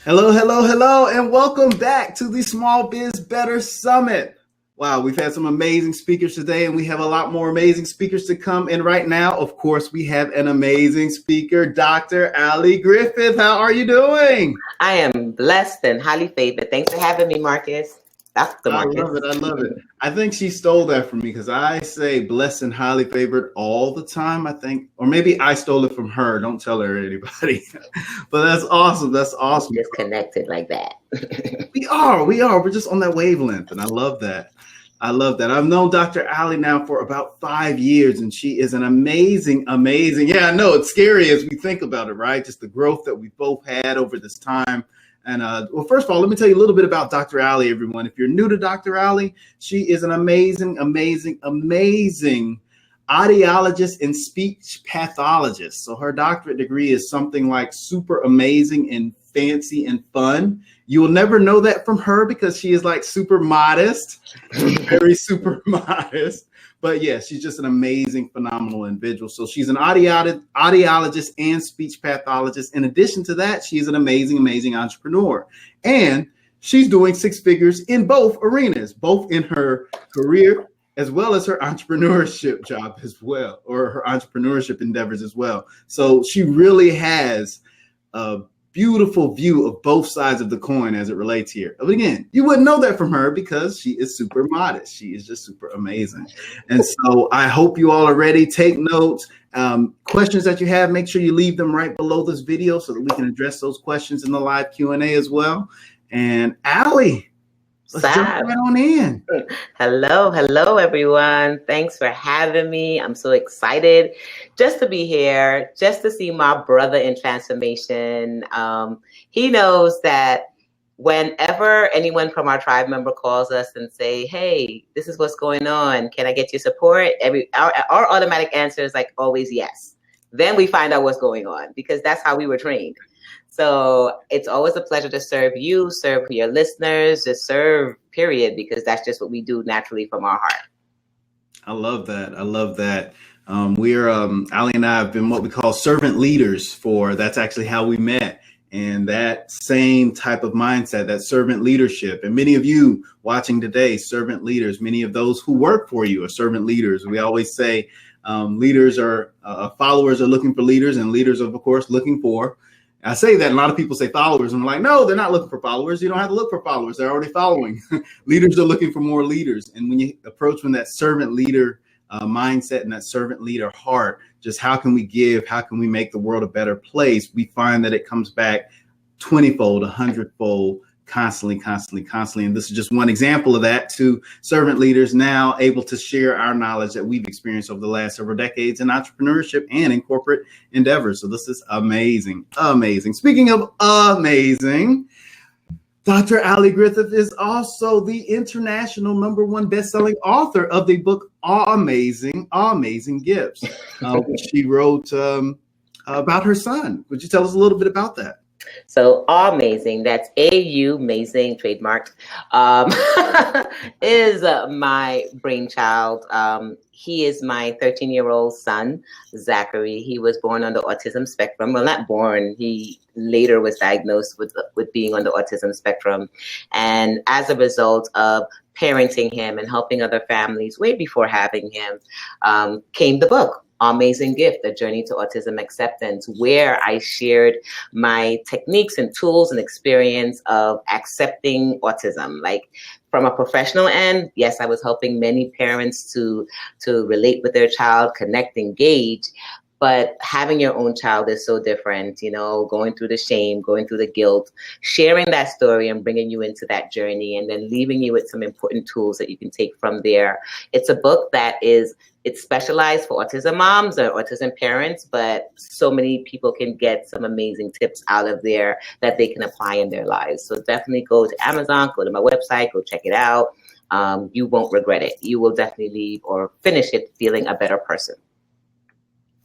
Hello, hello, hello, and welcome back to the Small Biz Better Summit. Wow, we've had some amazing speakers today, and we have a lot more amazing speakers to come. And right now, of course, we have an amazing speaker, Dr. Ali Griffith. How are you doing? I am blessed and highly favored. Thanks for having me, Marcus. Dr. Marcus. I love it. I love it. I think she stole that from me because I say blessed and highly favored all the time, I think. Or maybe I stole it from her. Don't tell her anybody. But that's awesome. That's awesome. Just connected like that. We are. We're just on that wavelength. And I love that. I've known Dr. Ali now for about 5 years, and she is an amazing. Yeah, I know it's scary as we think about it, right? Just the growth that we both had over this time. And well, first of all, let me tell you a little bit about Dr. Ali, everyone. If you're new to Dr. Ali, she is an amazing audiologist and speech pathologist. So her doctorate degree is something like super amazing and fancy and fun. You will never know that from her because she is like super modest, very super modest. But yeah, she's just an amazing, phenomenal individual. So she's an audiologist and speech pathologist. In addition to that, she is an amazing entrepreneur. And she's doing six figures in both arenas, both in her career as well as her entrepreneurship job as well, or her entrepreneurship endeavors as well. So she really has a beautiful view of both sides of the coin as it relates here. But again, you wouldn't know that from her because she is super modest. She is just super amazing. And so I hope you all are ready. Take notes. Questions that you have, make sure you leave them right below this video so that we can address those questions in the live Q&A as well. And Ali, let's jump right on in. Hello, everyone. Thanks for having me. I'm so excited just to be here, just to see my brother in transformation. He knows that whenever anyone from our tribe member calls us and say, hey, this is what's going on, can I get your support? Our automatic answer is like always yes. Then we find out what's going on because that's how we were trained. So it's always a pleasure to serve you, serve your listeners, to serve, period, because that's just what we do naturally from our heart. I love that. We're Ali and I have been what we call servant leaders that's actually how we met. And that same type of mindset, that servant leadership. And many of you watching today, servant leaders, many of those who work for you are servant leaders. We always say leaders are followers are looking for leaders, and leaders are, of course, looking for. I say that, and a lot of people say followers. And I'm like, no, they're not looking for followers. You don't have to look for followers. They're already following. Leaders are looking for more leaders. And when you approach from that servant leader mindset and that servant leader heart, just how can we give? How can we make the world a better place? We find that it comes back 20-fold, 100-fold, constantly. And this is just one example of that, to servant leaders now able to share our knowledge that we've experienced over the last several decades in entrepreneurship and in corporate endeavors. So this is amazing. Speaking of amazing, Dr. Ali Griffith is also the international #1 best-selling author of the book Amazing Gifts, which she wrote about her son. Would you tell us a little bit about that? So Amazing, that's AU, amazing, trademarked, is my brainchild. He is my 13-year-old son, Zachary. He was born on the autism spectrum. Well, not born. He later was diagnosed with being on the autism spectrum. And as a result of parenting him and helping other families way before having him, came the book, Amazing Gift, A Journey to Autism Acceptance, where I shared my techniques and tools and experience of accepting autism. Like from a professional end, yes, I was helping many parents to relate with their child, connect, engage. But having your own child is so different, going through the shame, going through the guilt, sharing that story and bringing you into that journey, and then leaving you with some important tools that you can take from there. It's a book that it's specialized for autism moms or autism parents, but so many people can get some amazing tips out of there that they can apply in their lives. So definitely go to Amazon, go to my website, go check it out. You won't regret it. You will definitely leave or finish it feeling a better person.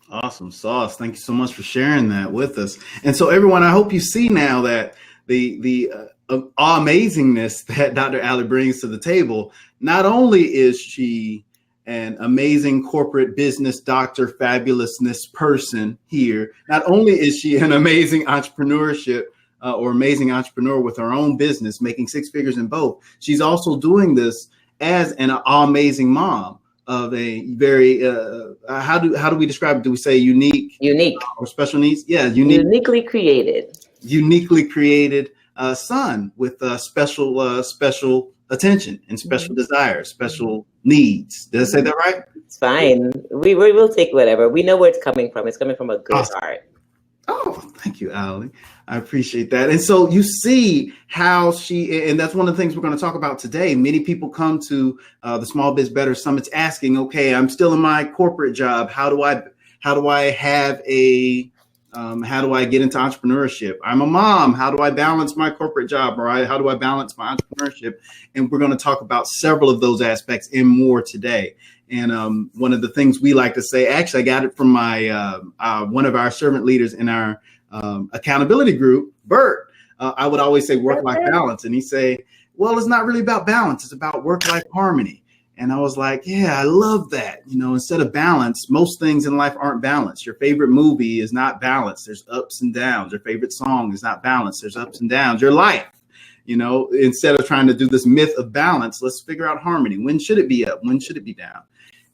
Awesome sauce. Thank you so much for sharing that with us. And so everyone, I hope you see now that the amazingness that Dr. Ali brings to the table. Not only is she an amazing corporate business doctor, fabulousness person here, not only is she an amazing entrepreneurship or amazing entrepreneur with her own business, making six figures in both. She's also doing this as an amazing mom of a very how do we describe it? Do we say unique or special needs? Yeah, uniquely created son with special attention and special desires, special needs. Did I say that right? It's fine. We will take whatever. We know where it's coming from. It's coming from a good heart. Oh, thank you, Ali. I appreciate that. And so you see how and that's one of the things we're going to talk about today. Many people come to the Small Biz Better Summits asking, okay, I'm still in my corporate job. How do I get into entrepreneurship? I'm a mom. How do I balance my corporate job? Or how do I balance my entrepreneurship? And we're going to talk about several of those aspects and more today. And one of the things we like to say, actually, I got it from my one of our servant leaders in our accountability group, Bert. I would always say work-life balance. And he'd say, well, it's not really about balance. It's about work-life harmony. And I was like, yeah, I love that. You know, instead of balance, most things in life aren't balanced. Your favorite movie is not balanced. There's ups and downs. Your favorite song is not balanced. There's ups and downs. Your life, you know, instead of trying to do this myth of balance, let's figure out harmony. When should it be up? When should it be down?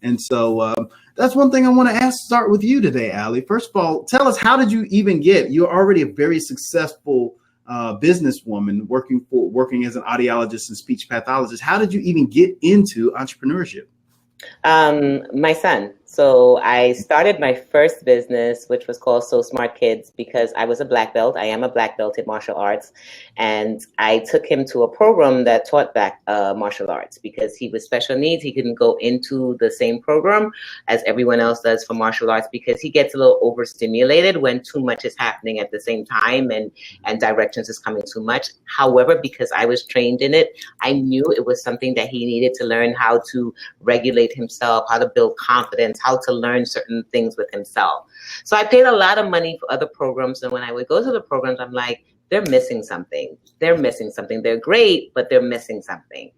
And so that's one thing I want to start with you today, Ali. First of all, tell us, how did you even you're already a very successful businesswoman working as an audiologist and speech pathologist. How did you even get into entrepreneurship? My son. So I started my first business, which was called So Smart Kids, because I was a black belt. I am a black belt in martial arts. And I took him to a program that taught martial arts because he was special needs. He couldn't go into the same program as everyone else does for martial arts because he gets a little overstimulated when too much is happening at the same time and directions is coming too much. However, because I was trained in it, I knew it was something that he needed to learn how to regulate himself, how to build confidence, how to learn certain things with himself. So I paid a lot of money for other programs. And when I would go to the programs, I'm like, they're missing something. They're missing something. They're great, but they're missing something.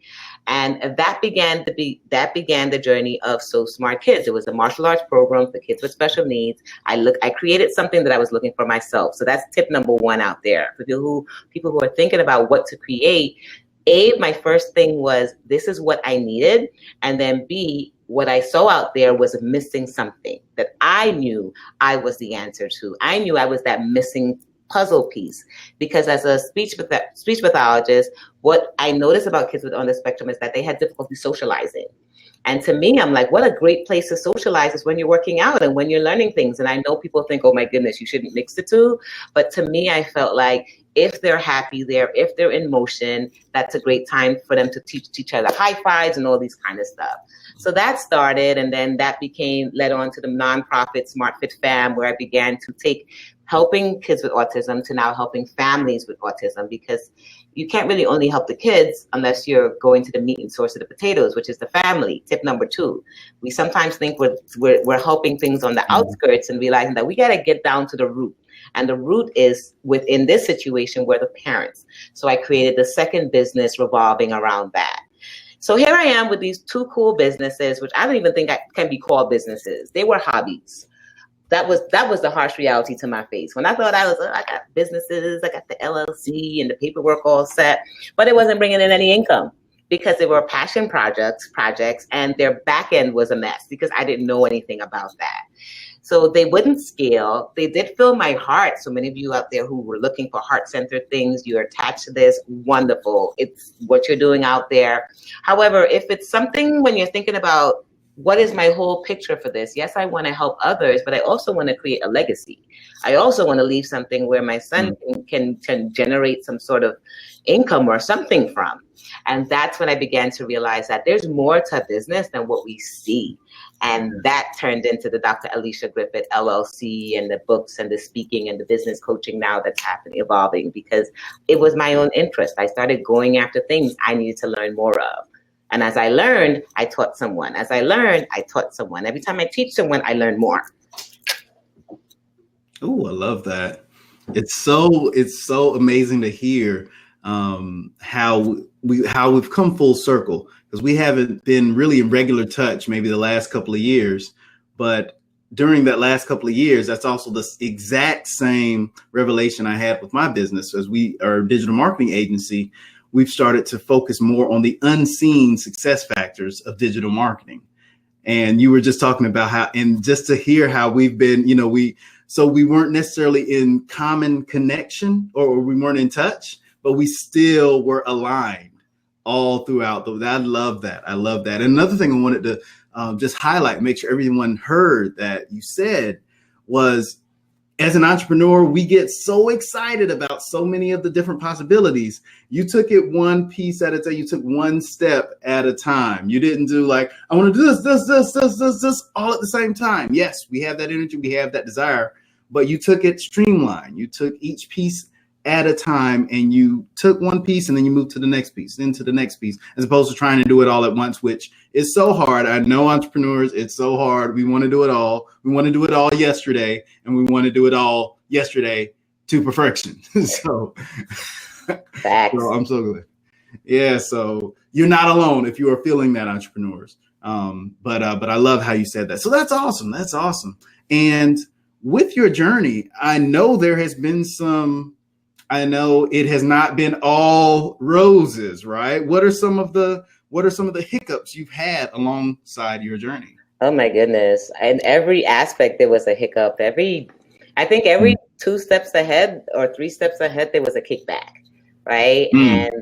And that began the journey of So Smart Kids. It was a martial arts program for kids with special needs. I created something that I was looking for myself. So that's tip number one out there for people who are thinking about what to create. My first thing was, this is what I needed. And then B, what I saw out there was missing something that I knew I was the answer to. I knew I was that missing puzzle piece, because as a speech pathologist, what I noticed about kids on the spectrum is that they had difficulty socializing. And to me, I'm like, what a great place to socialize is when you're working out and when you're learning things. And I know people think, oh my goodness, you shouldn't mix the two. But to me, I felt like if they're happy there, if they're in motion, that's a great time for them to teach each other high fives and all these kind of stuff. So that started, and then that led on to the nonprofit Smart Fit Fam, where I began to take helping kids with autism to now helping families with autism, because you can't really only help the kids unless you're going to the meat and source of the potatoes, which is the family. Tip number 2. We sometimes think we're helping things on the outskirts and realizing that we got to get down to the root. And the root is within this situation where the parents. So I created the second business revolving around that. So here I am with these 2 cool businesses, which I don't even think can be called businesses. They were hobbies. That was the harsh reality to my face. When I thought I got businesses, I got the LLC and the paperwork all set, but it wasn't bringing in any income because they were passion projects, and their back end was a mess because I didn't know anything about that. So they wouldn't scale. They did fill my heart. So many of you out there who were looking for heart-centered things, you're attached to this, wonderful. It's what you're doing out there. However, if it's something when you're thinking about what is my whole picture for this? Yes, I want to help others, but I also want to create a legacy. I also want to leave something where my son can generate some sort of income or something from. And that's when I began to realize that there's more to business than what we see. And that turned into the Dr. Alicia Griffith LLC and the books and the speaking and the business coaching now that's happening, evolving, because it was my own interest. I started going after things I needed to learn more of. And as I learned, I taught someone. As I learned, I taught someone. Every time I teach someone, I learn more. Oh, I love that. It's so amazing to hear how we've come full circle, because we haven't been really in regular touch maybe the last couple of years, but during that last couple of years, that's also the exact same revelation I had with my business. As we are a digital marketing agency, we've started to focus more on the unseen success factors of digital marketing. And you were just talking about how, and just to hear how we've been, we weren't necessarily in common connection, or we weren't in touch, but we still were aligned all throughout. I love that. I love that. And another thing I wanted to just highlight, make sure everyone heard that you said was, as an entrepreneur, we get so excited about so many of the different possibilities. You took it one piece at a time. You took one step at a time. You didn't do like, I want to do this all at the same time. Yes, we have that energy. We have that desire, but you took it streamlined. You took each piece at a time, and you took one piece and then you moved to the next piece, then to the next piece, as opposed to trying to do it all at once, which is so hard. I know entrepreneurs, it's so hard. We want to do it all. We want to do it all yesterday, and we want to do it all yesterday to perfection. so I'm so glad. Yeah. So you're not alone if you are feeling that, entrepreneurs. But I love how you said that. So that's awesome. That's awesome. And with your journey, I know there has been I know it has not been all roses, right? What are some of the hiccups you've had alongside your journey? Oh my goodness. In every aspect, there was a hiccup. Every 2 steps ahead or 3 steps ahead, there was a kickback, right? And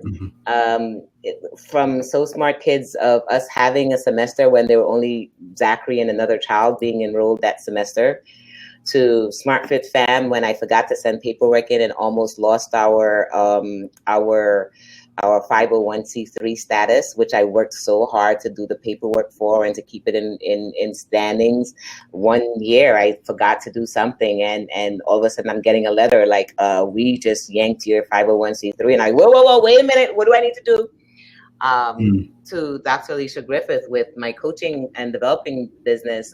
from So Smart Kids, of us having a semester when there were only Zachary and another child being enrolled that semester, to Smart Fit Fam, when I forgot to send paperwork in and almost lost our 501c3 status, which I worked so hard to do the paperwork for and to keep it in standings. One year I forgot to do something, and all of a sudden I'm getting a letter like, we just yanked your 501c3, and I, whoa, wait a minute, what do I need to do? To Dr. Alicia Griffith with my coaching and developing business,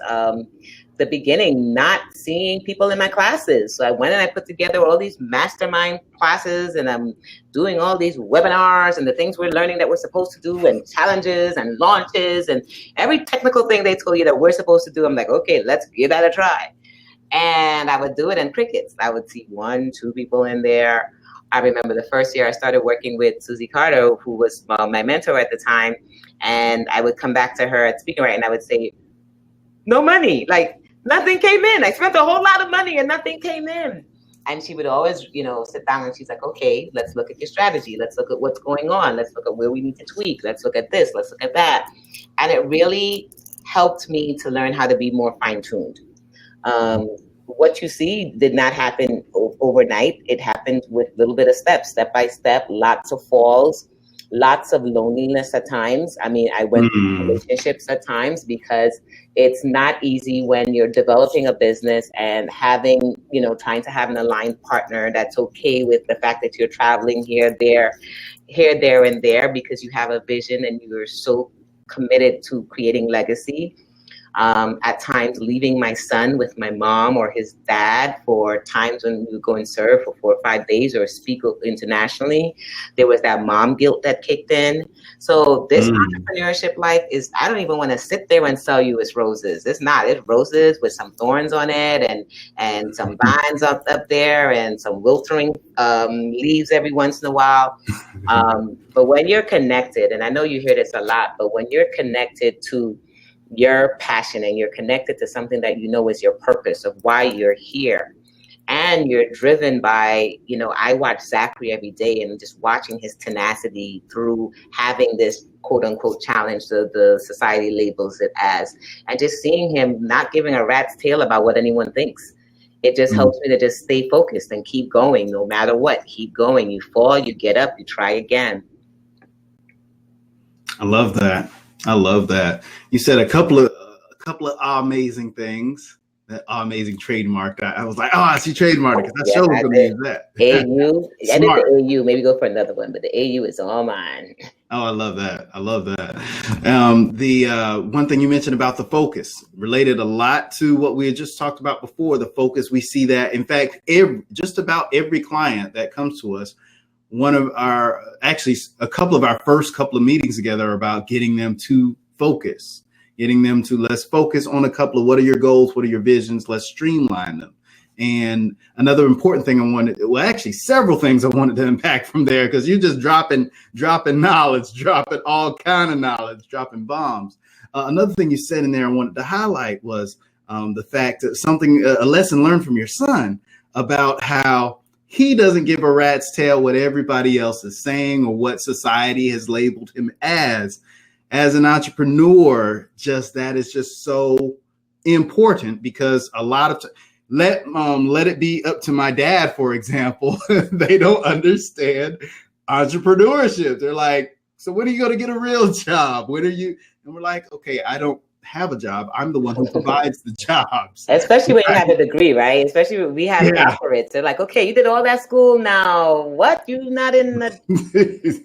the beginning, not seeing people in my classes. So I went and I put together all these mastermind classes, and I'm doing all these webinars and the things we're learning that we're supposed to do, and challenges and launches and every technical thing they told you that we're supposed to do. I'm like, okay, let's give that a try. And I would do it in crickets. I would see 1, 2 people in there. I remember the first year I started working with Susie Carter, who was my mentor at the time. And I would come back to her at Speaking Right, and I would say, no money, like nothing came in. I spent a whole lot of money and nothing came in. And she would always, sit down and she's like, okay, let's look at your strategy. Let's look at what's going on. Let's look at where we need to tweak. Let's look at this. Let's look at that. And it really helped me to learn how to be more fine-tuned. What you see did not happen overnight. It happened with a little bit of steps, step by step, lots of falls, lots of loneliness at times. I mean, I went through relationships at times, because it's not easy when you're developing a business and having, trying to have an aligned partner that's okay with the fact that you're traveling here, there, and there, because you have a vision and you're so committed to creating legacy. At times leaving my son with my mom or his dad for times when we would go and serve for 4 or 5 days or speak internationally. There was that mom guilt that kicked in. So this entrepreneurship life is, I don't even want to sit there and sell you it's roses. It's not. It's roses with some thorns on it and some vines up there and some wilting leaves every once in a while. But when you're connected, and I know you hear this a lot, but when you're connected to your passion and you're connected to something that is your purpose of why you're here, and you're driven by, I watch Zachary every day, and just watching his tenacity through having this quote unquote challenge the society labels it as, and just seeing him not giving a rat's tail about what anyone thinks. It just helps me to just stay focused and keep going no matter what. Keep going. You fall, you get up, you try again. I love that. I love that. You said a couple of amazing things. That amazing trademark. I was like, I see trademark, because that show was going to use that. AU. I did the AU. Maybe go for another one, but the AU is all mine. Oh, I love that. I love that. The one thing you mentioned about the focus related a lot to what we had just talked about before. The focus, we see that. In fact, just about every client that comes to us, a couple of our first couple of meetings together are about getting them to focus, getting them to let's focus on a couple of what are your goals, what are your visions, let's streamline them. And another important thing actually several things I wanted to unpack from there, because you're just dropping knowledge, dropping all kind of knowledge, dropping bombs. Another thing you said in there I wanted to highlight was the fact that a lesson learned from your son about how he doesn't give a rat's tail what everybody else is saying or what society has labeled him as an entrepreneur. That is just so important, because a lot of let it be up to my dad, for example. They don't understand entrepreneurship. They're like, so when are you going to get a real job? When are you? And we're like, okay, I don't have a job. I'm the one who provides the jobs. Especially when you have a degree, right? Especially when we have doctorates. They're like, okay, you did all that school now. What? You're not in the...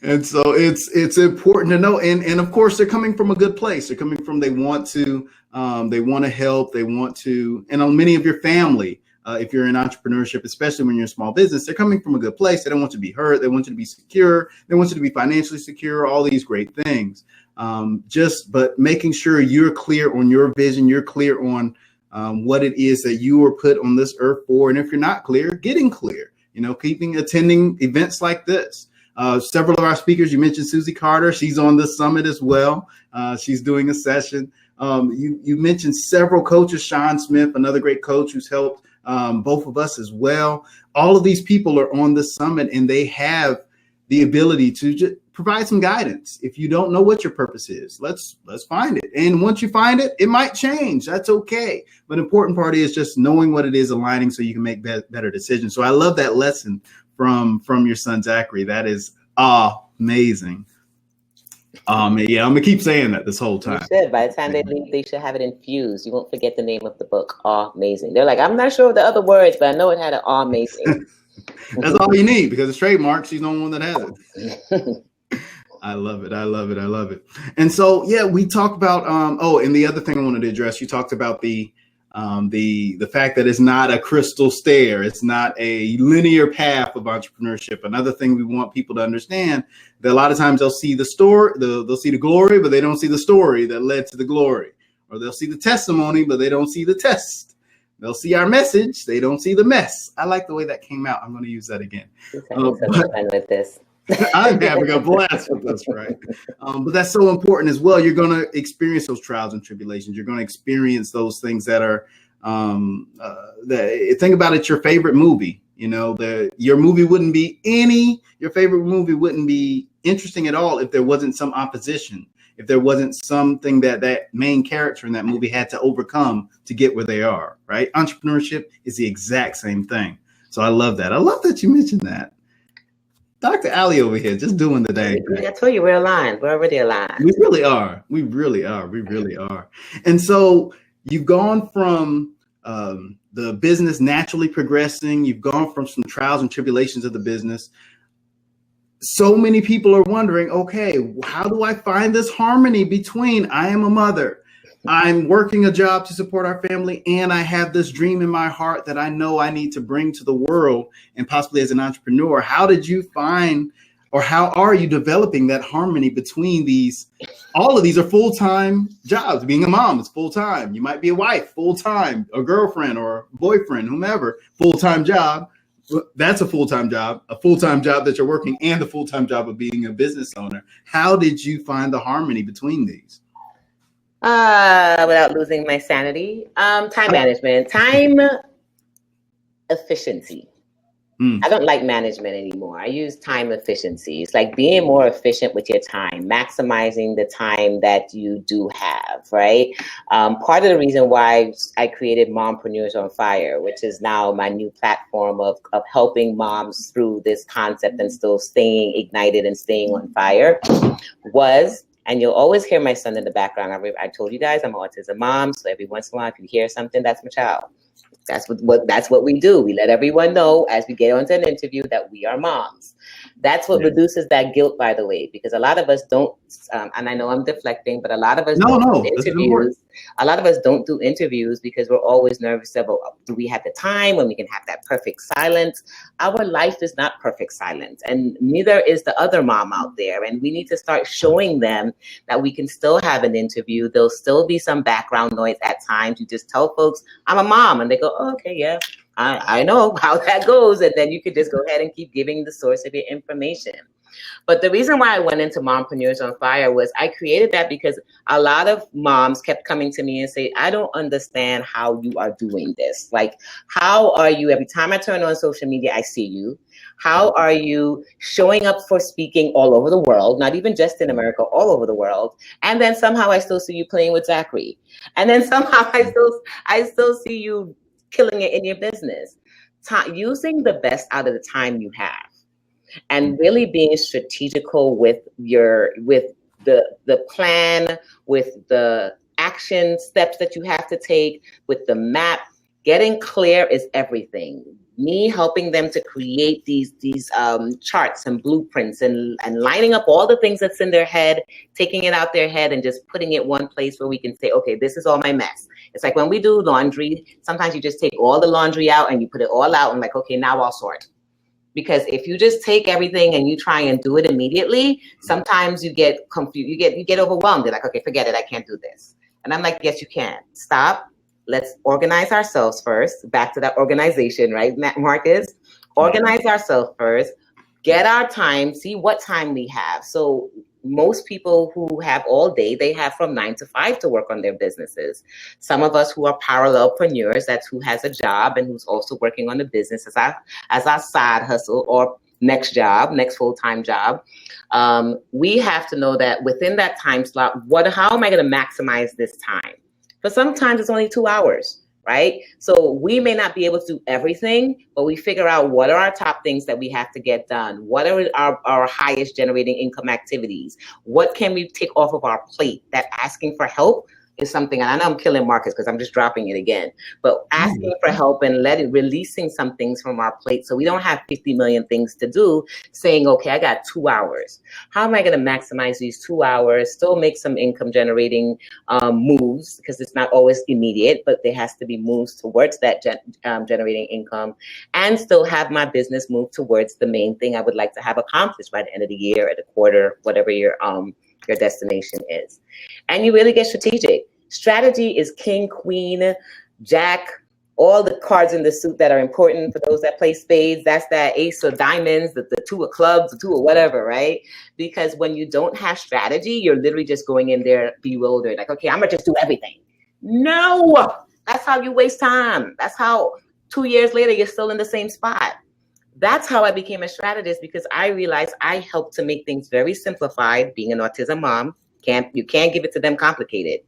And so it's important to know. And of course, they're coming from a good place. They're coming from, they want to help. They want to, and on many of your family, if you're in entrepreneurship, especially when you're in small business, they're coming from a good place. They don't want you to be hurt. They want you to be secure. They want you to be financially secure, all these great things. But making sure you're clear on your vision, you're clear on what it is that you were put on this earth for. And if you're not clear, getting clear, attending events like this. Several of our speakers, you mentioned Susie Carter. She's on the summit as well. She's doing a session. You mentioned several coaches, Sean Smith, another great coach who's helped both of us as well. All of these people are on the summit, and they have the ability to just provide some guidance. If you don't know what your purpose is, let's find it. And once you find it, it might change. That's okay. But the important part is just knowing what it is, aligning so you can make better decisions. So I love that lesson from your son, Zachary. That is amazing. Yeah, I'm gonna keep saying that this whole time. You should. By the time they leave, they should have it infused. You won't forget the name of the book. Amazing. They're like, I'm not sure of the other words, but I know it had an amazing. That's all you need, because it's trademarked. She's the only one that has it. I love it. I love it. I love it. And so, yeah, we talk about, and the other thing I wanted to address, you talked about the fact that it's not a crystal stair. It's not a linear path of entrepreneurship. Another thing we want people to understand, that a lot of times they'll see the story, they'll see the glory, but they don't see the story that led to the glory. Or they'll see the testimony, but they don't see the test. They'll see our message. They don't see the mess. I like the way that came out. I'm going to use that again. Fun with this. I'm having a blast with this, right? But that's so important as well. You're going to experience those trials and tribulations. You're going to experience those things that are, think about it, your favorite movie. Your favorite movie wouldn't be interesting at all if there wasn't some opposition, if there wasn't something that main character in that movie had to overcome to get where they are, right? Entrepreneurship is the exact same thing. So I love that. I love that you mentioned that. Dr. Ali over here, just doing the dang thing. I told you we're aligned. We're already aligned. We really are. We really are. We really are. And so you've gone from the business naturally progressing. You've gone from some trials and tribulations of the business. So many people are wondering, okay, how do I find this harmony between I am a mother, I'm working a job to support our family, and I have this dream in my heart that I know I need to bring to the world, and possibly as an entrepreneur? How did you find, or how are you developing that harmony between these? All of these are full-time jobs. Being a mom is full-time. You might be a wife, full-time, a girlfriend or boyfriend, whomever, full-time job. That's a full-time job that you're working, and the full-time job of being a business owner. How did you find the harmony between these? Without losing my sanity, time management, time efficiency. I don't like management anymore. I use time efficiency. It's like being more efficient with your time, maximizing the time that you do have, right? Part of the reason why I created Mompreneurs on Fire, which is now my new platform of helping moms through this concept and still staying ignited and staying on fire, was, and you'll always hear my son in the background. I told you guys I'm an autism mom, so every once in a while, if you hear something, that's my child. That's what we do. We let everyone know as we get onto an interview that we are moms. That's what Yes. reduces that guilt, by the way, because a lot of us don't, and I know I'm deflecting, but a lot of us don't do this is important. interviews. A lot of us don't do interviews because we're always nervous about, do we have the time when we can have that perfect silence? Our life is not perfect silence, and neither is the other mom out there. And we need to start showing them that we can still have an interview. There'll still be some background noise at times. You just tell folks, I'm a mom, and they go, oh, okay, yeah. I know how that goes, and then you could just go ahead and keep giving the source of your information. But the reason why I went into Mompreneurs on Fire was I created that because a lot of moms kept coming to me and say, I don't understand how you are doing this. Like, how are you, every time I turn on social media, I see you. How are you showing up for speaking all over the world, not even just in America, all over the world? And then somehow I still see you playing with Zachary. And then somehow I still see you killing it in your business. Using the best out of the time you have, and really being strategical with the plan, with the action steps that you have to take, with the map. Getting clear is everything. Me helping them to create these charts and blueprints and lining up all the things that's in their head, taking it out their head and just putting it one place where we can say, okay, this is all my mess. It's like when we do laundry, sometimes you just take all the laundry out and you put it all out and like, okay, now I'll sort. Because if you just take everything and you try and do it immediately, sometimes you get confused, you get overwhelmed. You're like, okay, forget it, I can't do this. And I'm like, yes, you can. Stop. Let's organize ourselves first. Back to that organization, right, Marcus? Organize ourselves first. Get our time. See what time we have. So most people who have all day, they have from 9 to 5 to work on their businesses. Some of us who are parallelpreneurs, that's who has a job and who's also working on the business as our side hustle or next full-time job. We have to know that within that time slot, how am I going to maximize this time? But sometimes it's only 2 hours, right? So we may not be able to do everything, but we figure out what are our top things that we have to get done? What are our highest generating income activities? What can we take off of our plate? That asking for help is something, and I know I'm killing Marcus because I'm just dropping it again, but asking for help and releasing some things from our plate so we don't have 50 million things to do, saying, okay, I got 2 hours. How am I going to maximize these 2 hours, still make some income generating moves, because it's not always immediate, but there has to be moves towards that generating income, and still have my business move towards the main thing I would like to have accomplished by the end of the year, or the quarter, whatever your destination is. And you really get strategic. Strategy is king, queen, jack, all the cards in the suit that are important for those that play spades. That's that ace of diamonds, the 2 of clubs, the 2 of whatever, right? Because when you don't have strategy, you're literally just going in there bewildered. Like, okay, I'm gonna just do everything. No, that's how you waste time. That's how 2 years later, you're still in the same spot. That's how I became a strategist, because I realized I helped to make things very simplified. Being an autism mom, you can't give it to them complicated.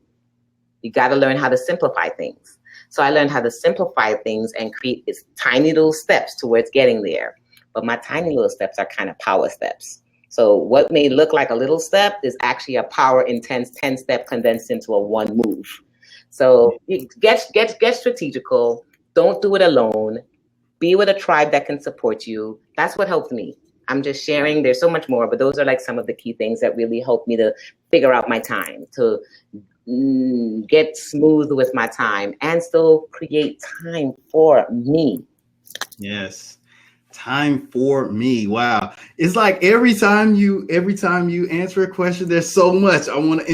You got to learn how to simplify things. So I learned how to simplify things and create these tiny little steps towards getting there. But my tiny little steps are kind of power steps. So what may look like a little step is actually a power intense 10-step condensed into a 1 move. So get strategical. Don't do it alone. Be with a tribe that can support you. That's what helped me. I'm just sharing. There's so much more, but those are like some of the key things that really helped me to figure out my time, to get smooth with my time, and still create time for me. Yes. Time for me. Wow. It's like every time you answer a question, there's so much I want to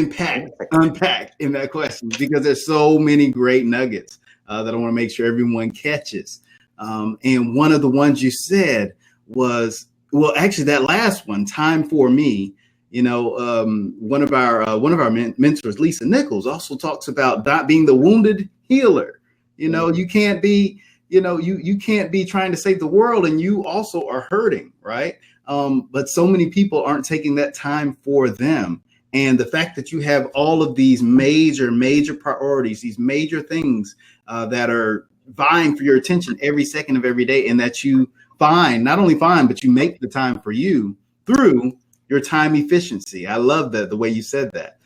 unpack in that question, because there's so many great nuggets that I want to make sure everyone catches. And one of the ones you said was, well, actually that last one, time for me, one of our mentors, Lisa Nichols, also talks about not being the wounded healer. You can't be, you can't be trying to save the world and you also are hurting, right? But so many people aren't taking that time for them. And the fact that you have all of these major priorities, these major things that are vying for your attention every second of every day, and that you not only find, but you make the time for you through your time efficiency. I love that, the way you said that,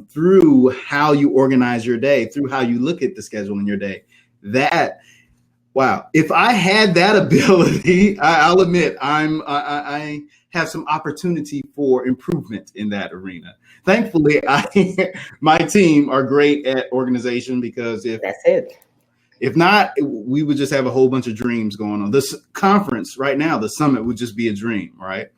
through how you organize your day, through how you look at the schedule in your day. Wow. If I had that ability, I'll admit I have some opportunity for improvement in that arena. Thankfully, my team are great at organization, because That's it. if not, we would just have a whole bunch of dreams going on. This conference right now, the summit, would just be a dream, right?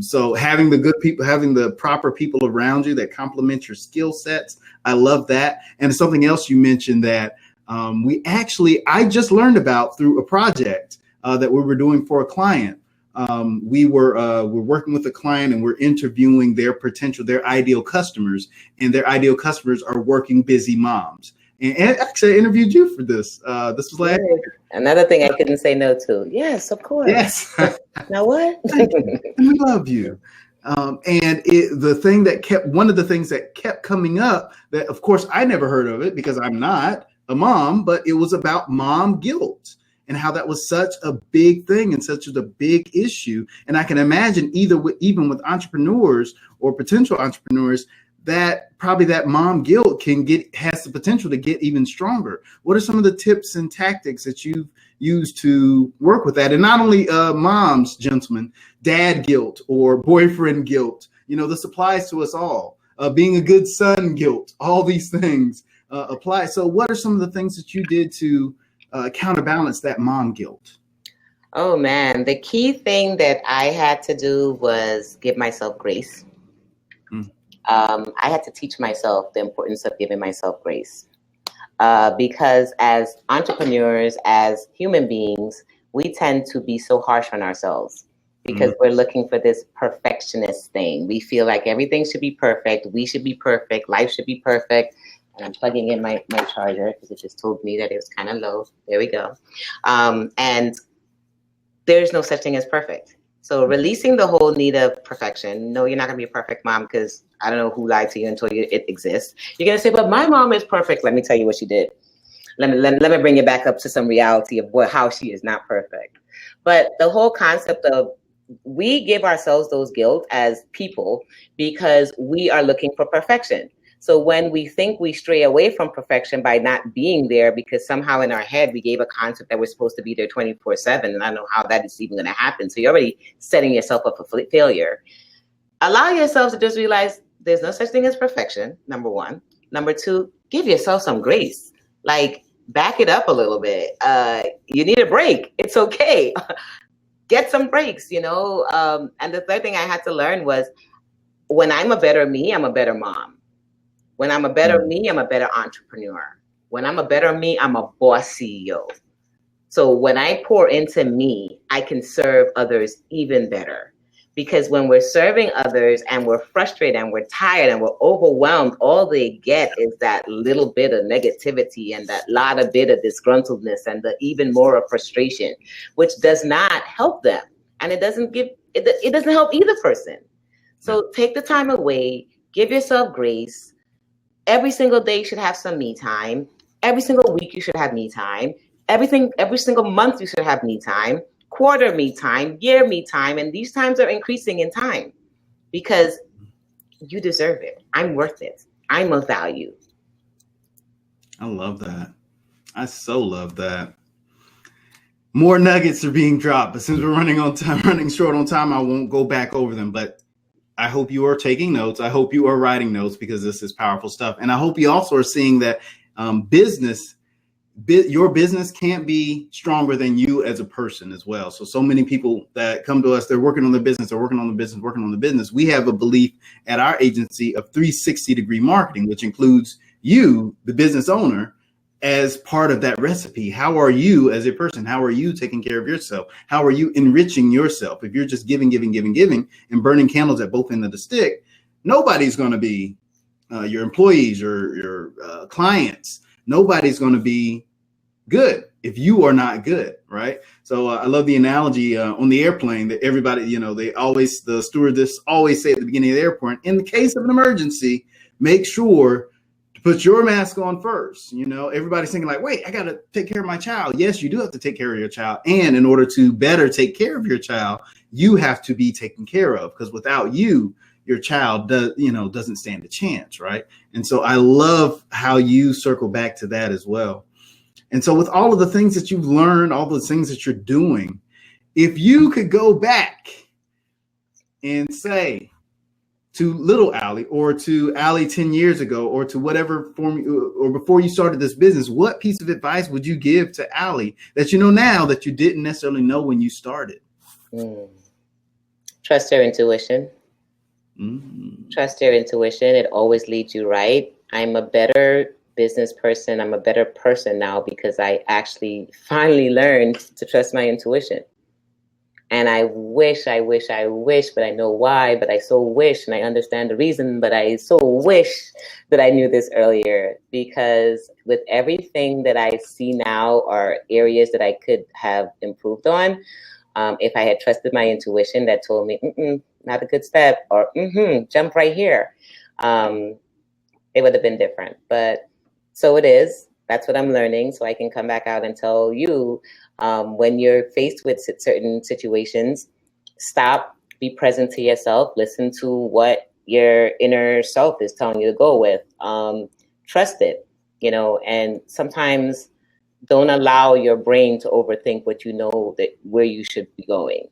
So having the good people, having the proper people around you that complement your skill sets, I love that. And something else you mentioned that I just learned about through a project that we were doing for a client. We're working with a client, and we're interviewing their ideal customers, and their ideal customers are working busy moms. And actually, I interviewed you for this. This was last year. Another thing I couldn't say no to. Yes, of course. Yes. Now what? We love you. One of the things that kept coming up, that of course I never heard of it because I'm not a mom, but it was about mom guilt and how that was such a big thing and such a big issue. And I can imagine even with entrepreneurs or potential entrepreneurs, that probably that mom guilt has the potential to get even stronger. What are some of the tips and tactics that you've used to work with that? And not only moms, gentlemen, dad guilt or boyfriend guilt, this applies to us all. Being a good son guilt, all these things apply. So what are some of the things that you did to counterbalance that mom guilt? Oh man, the key thing that I had to do was give myself grace. I had to teach myself the importance of giving myself grace, because as entrepreneurs, as human beings, we tend to be so harsh on ourselves because we're looking for this perfectionist thing. We feel like everything should be perfect. We should be perfect. Life should be perfect. And I'm plugging in my charger because it just told me that it was kind of low. There we go. And there's no such thing as perfect. So releasing the whole need of perfection. No, you're not going to be a perfect mom, because I don't know who lied to you until it exists. You're going to say, but my mom is perfect. Let me tell you what she did. Let me bring you back up to some reality of how she is not perfect. But the whole concept of, we give ourselves those guilt as people because we are looking for perfection. So when we think we stray away from perfection by not being there, because somehow in our head we gave a concept that we're supposed to be there 24/7, and I don't know how that is even going to happen. So you're already setting yourself up for failure. Allow yourself to just realize there's no such thing as perfection, number one. Number two, give yourself some grace. Like, back it up a little bit. You need a break. It's okay. Get some breaks, And the third thing I had to learn was, when I'm a better me, I'm a better mom. When I'm a better me, I'm a better entrepreneur. When I'm a better me, I'm a boss CEO. So when I pour into me, I can serve others even better. Because when we're serving others and we're frustrated and we're tired and we're overwhelmed, all they get is that little bit of negativity and that lot of bit of disgruntledness and the even more of frustration, which does not help them. And it doesn't help either person. So take the time away, give yourself grace. Every single day you should have some me time. Every single week you should have me time. Every single month you should have me time. Quarter me time, year me time. And these times are increasing in time because you deserve it. I'm worth it. I'm of value. I love that. I so love that. More nuggets are being dropped, but since we're running short on time, I won't go back over them. But I hope you are taking notes. I hope you are writing notes, because this is powerful stuff. And I hope you also are seeing that your business can't be stronger than you as a person as well. So many people that come to us, they're working on their business, working on the business. We have a belief at our agency of 360-degree marketing, which includes you, the business owner, as part of that recipe. How are you as a person? How are you taking care of yourself? How are you enriching yourself? If you're just giving, and burning candles at both ends of the stick, nobody's going to be your employees or your clients. Nobody's going to be good if you are not good, right? So I love the analogy on the airplane that everybody, the stewardess always say at the beginning of the airport, in the case of an emergency, make sure put your mask on first. Everybody's thinking like, wait, I got to take care of my child. Yes, you do have to take care of your child. And in order to better take care of your child, you have to be taken care of, because without you, your child doesn't stand a chance. Right. And so I love how you circle back to that as well. And so with all of the things that you've learned, all the things that you're doing, if you could go back and say to little Allie or to Allie 10 years ago or to whatever form or before you started this business, what piece of advice would you give to Allie that you know now that you didn't necessarily know when you started? Trust your intuition. Trust your intuition. It always leads you right. I'm a better business person. I'm a better person now because I actually finally learned to trust my intuition. And I wish, but I know why, but I so wish, and I understand the reason, but I so wish that I knew this earlier, because with everything that I see now are areas that I could have improved on. If I had trusted my intuition that told me, not a good step, or jump right here, it would have been different. But so it is. That's what I'm learning. So I can come back out and tell you, when you're faced with certain situations, stop, be present to yourself, listen to what your inner self is telling you to go with. Trust it, and sometimes don't allow your brain to overthink what you know that where you should be going.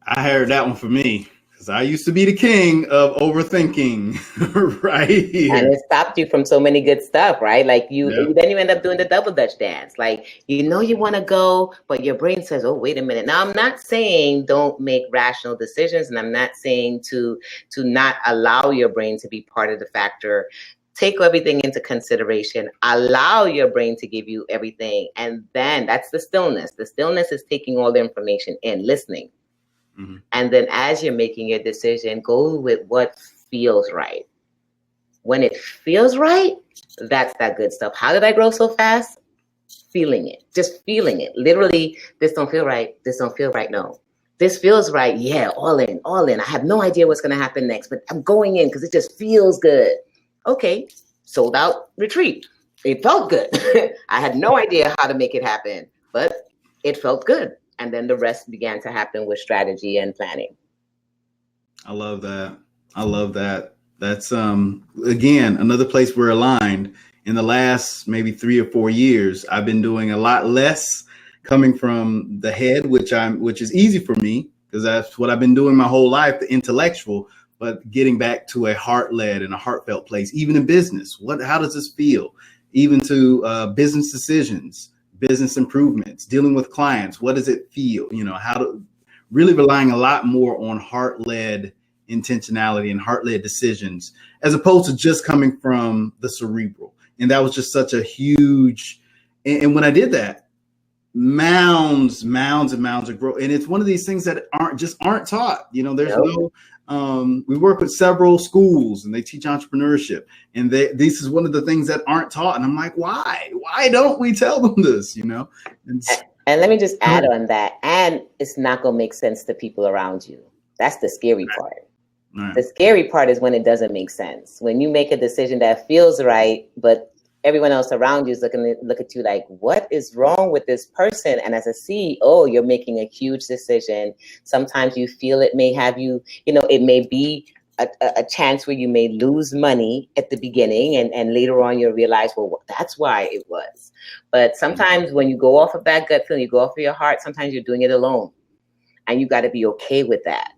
I heard that one for me. Because I used to be the king of overthinking, right? And it stopped you from so many good stuff, right? Like then you end up doing the double dutch dance. Like, you want to go, but your brain says, oh, wait a minute. Now, I'm not saying don't make rational decisions. And I'm not saying to not allow your brain to be part of the factor. Take everything into consideration, allow your brain to give you everything. And then that's the stillness. The stillness is taking all the information in, listening. And then as you're making your decision, go with what feels right. When it feels right, that's that good stuff. How did I grow so fast? Feeling it, just feeling it. Literally, this don't feel right. This don't feel right. No, this feels right. Yeah, all in, all in. I have no idea what's going to happen next, but I'm going in because it just feels good. Okay, sold out retreat. It felt good. I had no idea how to make it happen, but it felt good. And then the rest began to happen with strategy and planning. I love that. That's, again, another place we're aligned. In the last maybe 3 or 4 years, I've been doing a lot less coming from the head, which is easy for me because that's what I've been doing my whole life, the intellectual, but getting back to a heart-led and a heartfelt place, even in business. How does this feel? Even to business decisions, business improvements, dealing with clients. What does it feel? How to really relying a lot more on heart-led intentionality and heart-led decisions, as opposed to just coming from the cerebral. And that was just such a huge, and when I did that, mounds and mounds of growth. And it's one of these things that aren't taught. There's we work with several schools and they teach entrepreneurship. And this is one of the things that aren't taught. And I'm like, why? Why don't we tell them this? And let me just add on that. And it's not going to make sense to people around you. That's the scary part. Right. The scary part is when it doesn't make sense. When you make a decision that feels right, but everyone else around you is look at you like, what is wrong with this person? And as a CEO, you're making a huge decision. Sometimes you feel it may have you, it may be a chance where you may lose money at the beginning and later on you'll realize, well, that's why it was. But sometimes when you go off of that gut feeling, you go off of your heart, sometimes you're doing it alone. And you got to be okay with that.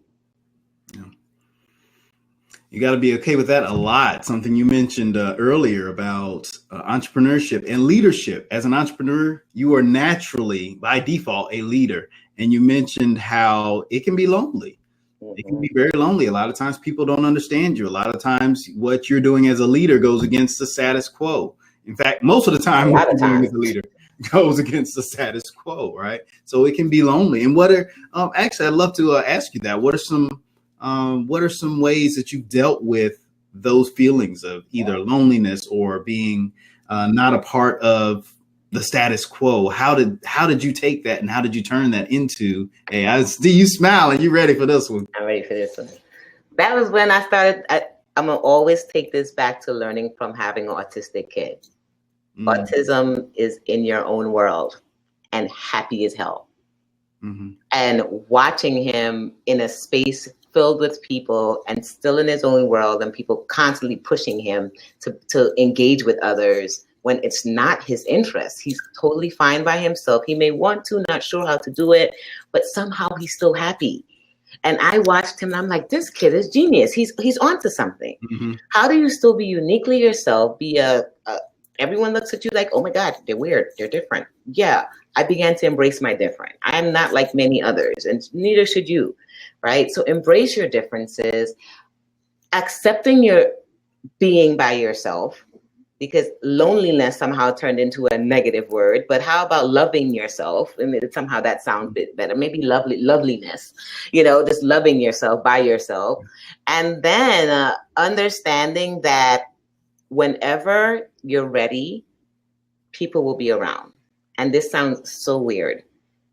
Yeah. You got to be okay with that a lot. Something you mentioned earlier about entrepreneurship and leadership. As an entrepreneur, you are naturally, by default, a leader. And you mentioned how it can be lonely. It can be very lonely. A lot of times people don't understand you. A lot of times what you're doing as a leader goes against the status quo. In fact, most of the time what you're doing as a leader goes against the status quo, right? So it can be lonely. And actually, I'd love to ask you that. What are some ways that you've dealt with those feelings of either loneliness or being not a part of the status quo? How did you take that and how did you turn that into, hey, I see you smiling, you ready for this one? I'm ready for this one. That was when I started. I'm going to always take this back to learning from having an autistic kid. Autism is in your own world and happy as hell. And watching him in a space filled with people and still in his own world and people constantly pushing him to engage with others when it's not his interest. He's totally fine by himself. He may want to, not sure how to do it, but somehow he's still happy. And I watched him and I'm like, this kid is genius. He's onto something. Mm-hmm. How do you still be uniquely yourself? Everyone looks at you like, oh my God, they're weird. They're different. Yeah, I began to embrace my different. I'm not like many others, and neither should you, right? So embrace your differences, accepting your being by yourself, because loneliness somehow turned into a negative word. But how about loving yourself? And somehow that sounds a bit better. Maybe loveliness, just loving yourself by yourself. And then understanding that whenever you're ready, people will be around. And this sounds so weird.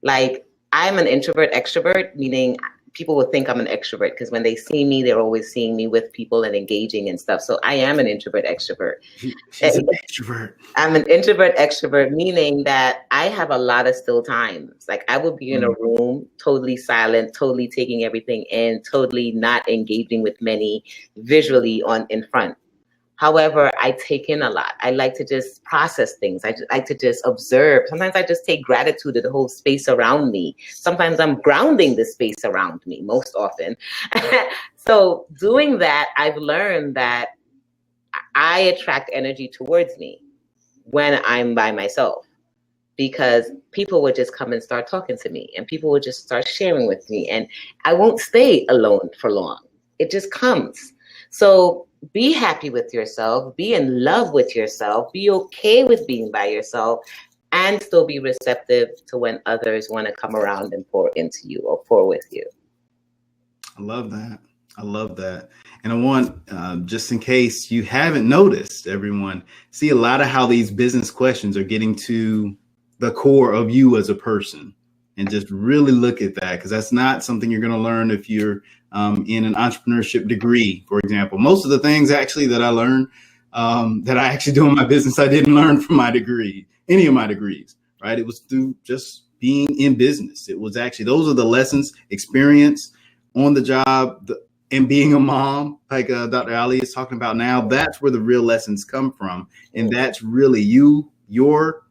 Like, I'm an introvert extrovert, meaning people will think I'm an extrovert because when they see me, they're always seeing me with people and engaging and stuff. So I am an introvert extrovert. She's an extrovert. I'm an introvert extrovert, meaning that I have a lot of still times. Like, I will be in a room totally silent, totally taking everything in, totally not engaging with many visually in front. However, I take in a lot. I like to just process things. I like to just observe. Sometimes I just take gratitude of the whole space around me. Sometimes I'm grounding the space around me, most often. So doing that, I've learned that I attract energy towards me when I'm by myself, because people would just come and start talking to me, and people would just start sharing with me, and I won't stay alone for long. It just comes. So be happy with yourself, be in love with yourself, be okay with being by yourself, and still be receptive to when others want to come around and pour into you or pour with you. I love that. I love that. And I want, just in case you haven't noticed, everyone, see a lot of how these business questions are getting to the core of you as a person. And just really look at that, because that's not something you're going to learn if you're in an entrepreneurship degree, for example. Most of the things actually that I learned, that I actually do in my business, I didn't learn from my degree, any of my degrees, right? It was through just being in business. It was actually, those are the lessons, experience on the job, and being a mom, like Dr. Ali is talking about now. That's where the real lessons come from. And that's really your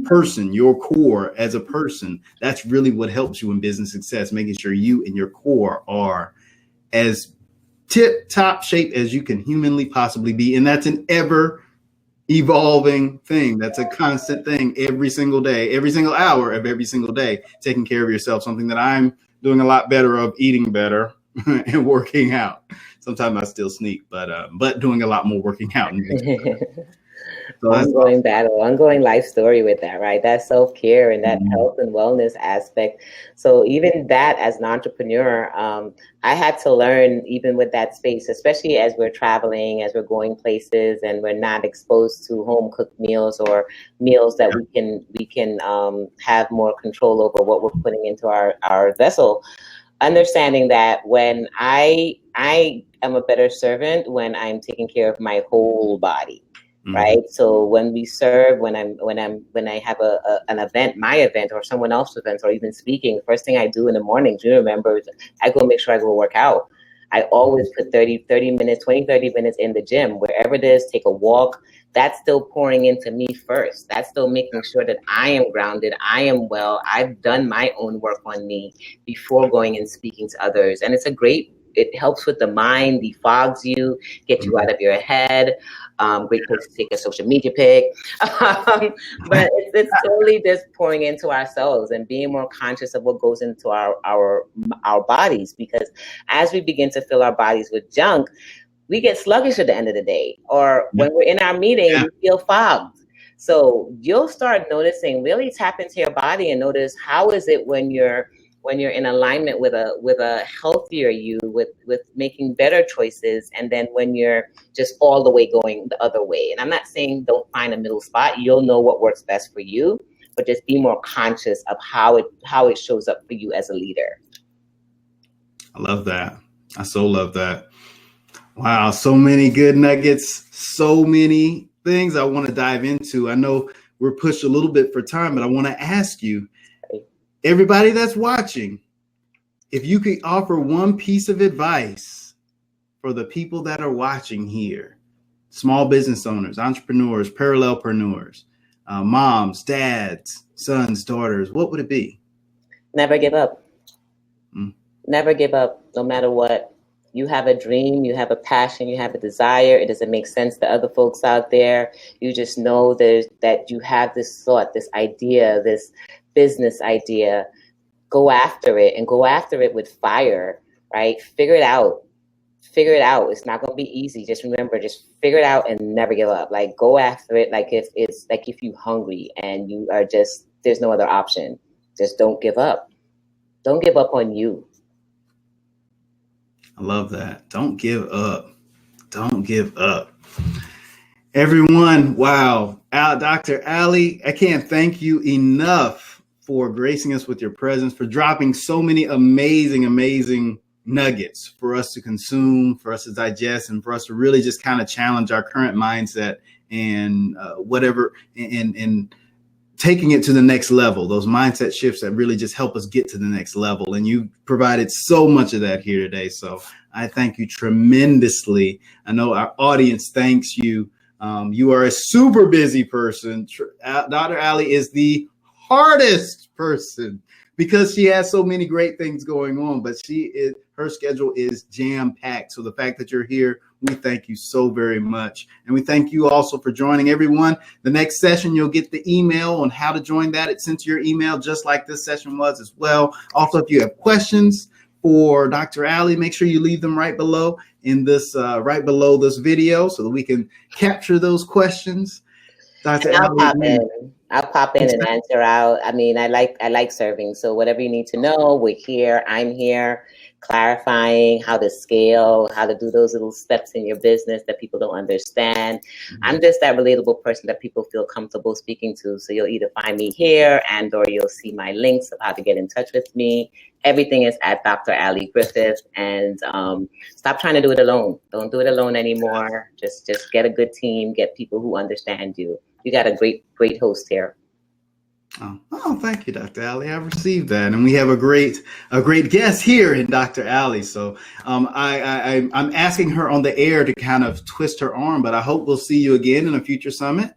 person, your core as a person. That's really what helps you in business success, making sure you and your core are as tip top shape as you can humanly possibly be. And that's an ever evolving thing. That's a constant thing every single day, every single hour of every single day, taking care of yourself, something that I'm doing a lot better of, eating better and working out. Sometimes I still sneak, but doing a lot more working out. So ongoing battle, ongoing life story with that, right? That self-care and that health and wellness aspect. So even that, as an entrepreneur, I had to learn, even with that space, especially as we're traveling, as we're going places, and we're not exposed to home cooked meals or meals that we can have more control over what we're putting into our vessel. Understanding that when I am a better servant when I'm taking care of my whole body. Right. So when we serve, when I have an event, my event or someone else's event, or even speaking, the first thing I do in the morning, do you remember, I go make sure I go work out. I always put 30 minutes in the gym, wherever it is, take a walk. That's still pouring into me first. That's still making sure that I am grounded, I am well, I've done my own work on me before going and speaking to others. And it helps with the mind, defogs you, get you out of your head. Great place to take a social media pic. But it's totally just pouring into ourselves and being more conscious of what goes into our bodies. Because as we begin to fill our bodies with junk, we get sluggish at the end of the day. Or when we're in our meeting, we feel fogged. So you'll start noticing, really tap into your body and notice, how is it when you're in alignment with a healthier you, with making better choices, and then when you're just all the way going the other way. And I'm not saying don't find a middle spot. You'll know what works best for you, but just be more conscious of how it shows up for you as a leader. I love that. I so love that. Wow, so many good nuggets, so many things I want to dive into. I know we're pushed a little bit for time, but I want to ask you, everybody that's watching, if you could offer one piece of advice for the people that are watching here, small business owners, entrepreneurs, parallelpreneurs, moms, dads, sons, daughters, what would it be? Never give up. Mm. Never give up, no matter what. You have a dream, you have a passion, you have a desire. It doesn't make sense to other folks out there. You just know that you have this thought, this idea, this business idea. Go after it, and go after it with fire, right? Figure it out. Figure it out. It's not going to be easy. Just remember, just figure it out and never give up. Like, go after it. Like if you're hungry and you are just, there's no other option. Just don't give up. Don't give up on you. I love that. Don't give up. Don't give up. Everyone, wow. Dr. Ali, I can't thank you enough for gracing us with your presence, for dropping so many amazing nuggets for us to consume, for us to digest, and for us to really just kind of challenge our current mindset and and taking it to the next level, those mindset shifts that really just help us get to the next level. And you provided so much of that here today. So I thank you tremendously. I know our audience thanks you. You are a super busy person. Dr. Ali is the hardest person because she has so many great things going on, but her schedule is jam-packed. So the fact that you're here, we thank you so very much. And we thank you also for joining everyone. The next session, you'll get the email on how to join that. It's sent to your email, just like this session was as well. Also, if you have questions for Dr. Ali, make sure you leave them right below this video so that we can capture those questions. Dr. Ali, I'll pop in and answer out. I mean, I like serving. So whatever you need to know, we're here. I'm here, clarifying how to scale, how to do those little steps in your business that people don't understand. Mm-hmm. I'm just that relatable person that people feel comfortable speaking to. So you'll either find me here or you'll see my links of how to get in touch with me. Everything is at Dr. Ali Griffith, and stop trying to do it alone. Don't do it alone anymore. Just get a good team, get people who understand you. You got a great host here. Oh, thank you, Dr. Ali. I received that, and we have a great guest here in Dr. Ali. So I'm asking her on the air to kind of twist her arm, but I hope we'll see you again in a future summit.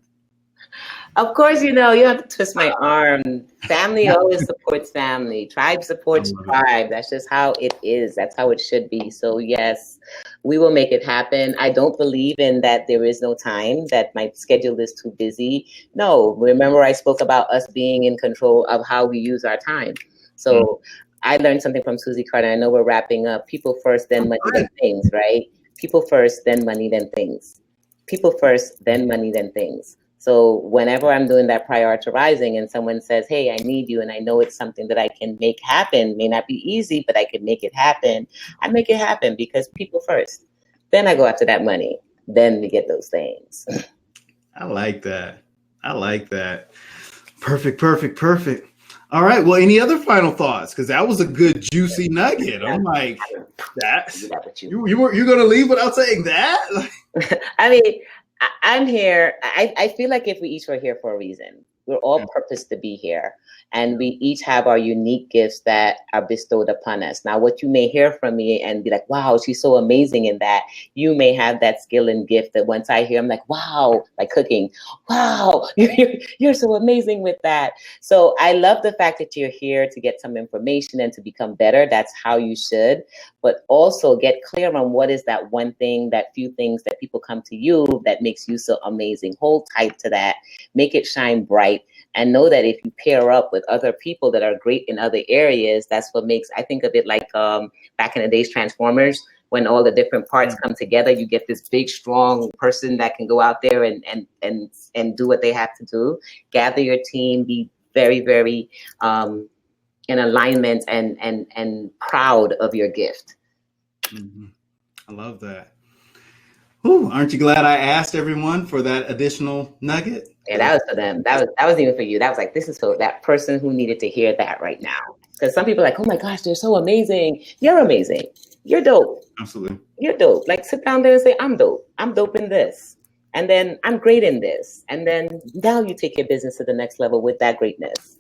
Of course, you don't have to twist my arm. Family always supports family. Tribe supports tribe. That's just how it is. That's how it should be. So yes, we will make it happen. I don't believe in that there is no time, that my schedule is too busy. No, remember I spoke about us being in control of how we use our time. So I learned something from Susie Carter. I know we're wrapping up. People first, then money, then things, right? People first, then money, then things. People first, then money, then things. So whenever I'm doing that prioritizing and someone says, hey, I need you, and I know it's something that I can make happen, may not be easy, but I can make it happen. I make it happen because people first. Then I go after that money. Then we get those things. I like that. Perfect. All right. Well, any other final thoughts? Because that was a good, juicy nugget. I'm like, you're going to leave without saying that? I mean, I'm here. I feel like if we each were here for a reason, we're all purposed to be here. And we each have our unique gifts that are bestowed upon us. Now, what you may hear from me and be like, wow, she's so amazing in that. You may have that skill and gift that once I hear, I'm like, wow, like cooking. Wow, you're so amazing with that. So I love the fact that you're here to get some information and to become better. That's how you should. But also get clear on what is that one thing, that few things that people come to you that makes you so amazing. Hold tight to that. Make it shine bright. And know that if you pair up with other people that are great in other areas, that's what makes, I think of it like back in the days, Transformers, when all the different parts come together, you get this big, strong person that can go out there and do what they have to do. Gather your team, be very, very in alignment and proud of your gift. Mm-hmm. I love that. Ooh, aren't you glad I asked everyone for that additional nugget? Yeah, that was for them. That wasn't even for you. That was like, this is for that person who needed to hear that right now. Because some people are like, oh my gosh, they're so amazing. You're amazing. You're dope. Absolutely. You're dope. Like sit down there and say, I'm dope. I'm dope in this. And then I'm great in this. And then now you take your business to the next level with that greatness.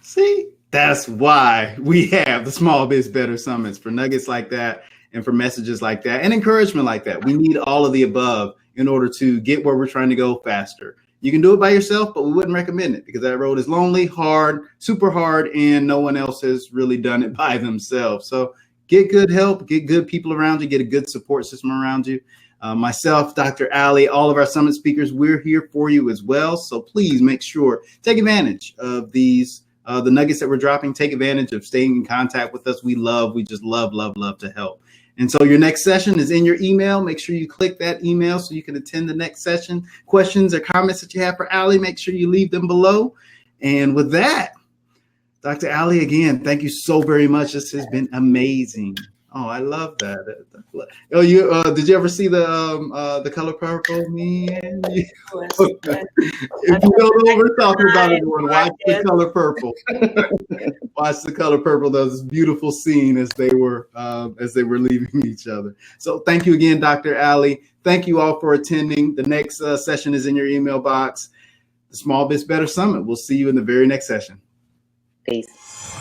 See, that's why we have the Small Biz Better Summits, for nuggets like that and for messages like that and encouragement like that. We need all of the above in order to get where we're trying to go faster. You can do it by yourself, but we wouldn't recommend it because that road is lonely, hard, super hard, and no one else has really done it by themselves. So get good help, get good people around you, get a good support system around you. Myself, Dr. Ali, all of our summit speakers, we're here for you as well. So please make sure, take advantage of these, the nuggets that we're dropping. Take advantage of staying in contact with us. We just love to help. And so your next session is in your email. Make sure you click that email so you can attend the next session. Questions or comments that you have for Ali, make sure you leave them below. And with that, Dr. Ali, again, thank you so very much. This has been amazing. Oh, I love that. Oh, you did you ever see the Color Purple? Man, if you don't know what we're talking about, everyone, watch The Color Purple. Watch The Color Purple. That was this beautiful scene as they were leaving each other. So thank you again, Dr. Ali. Thank you all for attending. The next session is in your email box. The Small Biz Better Summit. We'll see you in the very next session. Peace.